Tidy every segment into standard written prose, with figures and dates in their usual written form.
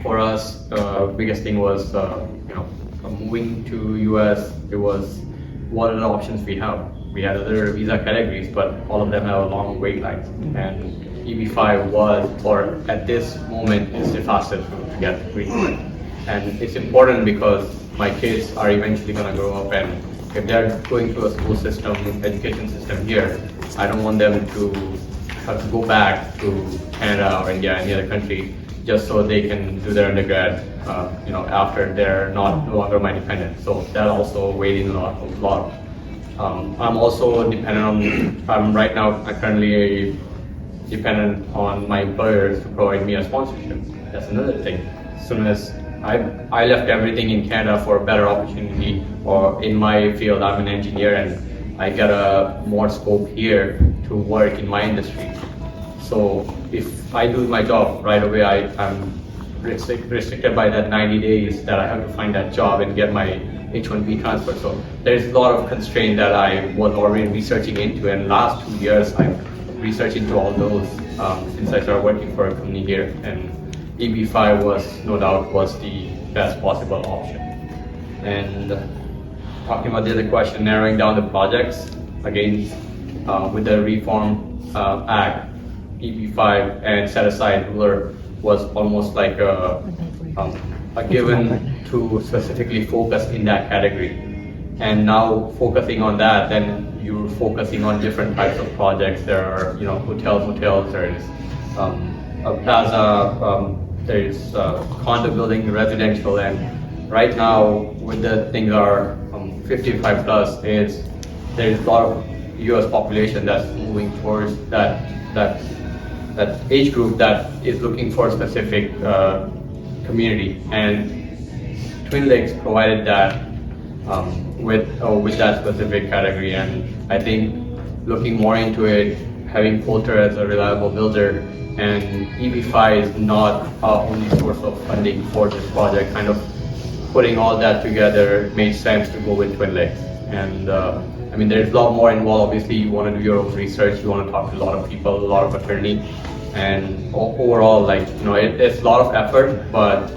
For us, biggest thing was moving to US. It was what are the options we have. We had other visa categories, but all of them have a long wait lines. And EB-5 was, or at this moment, is the fastest route to get green card. And it's important because my kids are eventually going to grow up, and if they're going through a school system, education system here, I don't want them to have to go back to Canada or India, any other country, just so they can do their undergrad, after they're no longer my dependent. So that also weighed in a lot. I'm also dependent on, right now, I'm currently dependent on my employers to provide me a sponsorship. That's another thing. As soon as I left everything in Canada for a better opportunity, or in my field, I'm an engineer and I get a more scope here to work in my industry. So if I do my job right away, I'm restricted by that 90 days that I have to find that job and get my H-1B transfer. So there's a lot of constraint that I was already researching into, and last 2 years I've researched into all those since I started working for a company here. And EB-5 was, no doubt, was the best possible option. And talking about the other question, narrowing down the projects, again, with the Reform Act, EB-5 and set aside ruler was almost like a given to specifically focus in that category. And now focusing on that, then you're focusing on different types of projects. There are, hotels, there's a plaza, there's condo building, residential, and right now with the things are 55 plus, there's a lot of US population that's moving towards that age group that is looking for a specific community, and Twin Lakes provided that with that specific category. And I think looking more into it, having Coulter as a reliable builder, and EB-5 is not our only source of funding for this project. Kind of putting all that together, it made sense to go with Twin Lakes. And there's a lot more involved. Obviously, you want to do your own research, you want to talk to a lot of people, a lot of attorneys, and overall, it's a lot of effort. But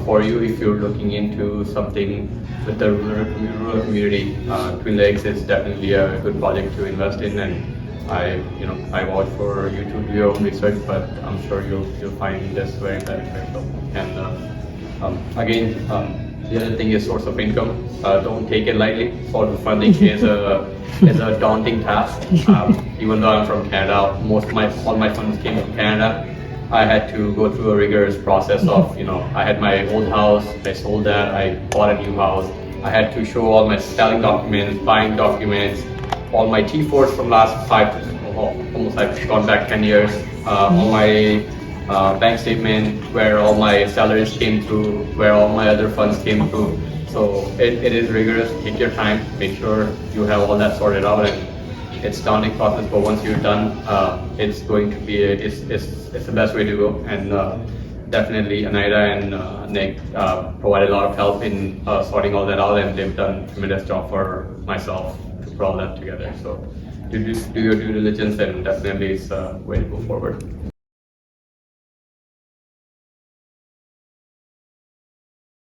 for you, if you're looking into something with the rural community, Twin Lakes is definitely a good project to invest in. And I vouch for you to do your own research, but I'm sure you'll find this very beneficial. And again, the other thing is source of income. Don't take it lightly. Source of funding is a daunting task. Even though I'm from Canada, all my funds came from Canada. I had to go through a rigorous process of, I had my old house, I sold that, I bought a new house. I had to show all my selling documents, buying documents, all my T4s from last almost I've gone back 10 years, all my bank statement, where all my salaries came through, where all my other funds came through. So it is rigorous. Take your time, make sure you have all that sorted out, and it's a daunting process, but once you're done, it's going to be it's the best way to go. And definitely Anaida and Nick provided a lot of help in sorting all that out, and they've done a tremendous job for myself to put all that together. So do your due diligence, and definitely it's a way to go forward.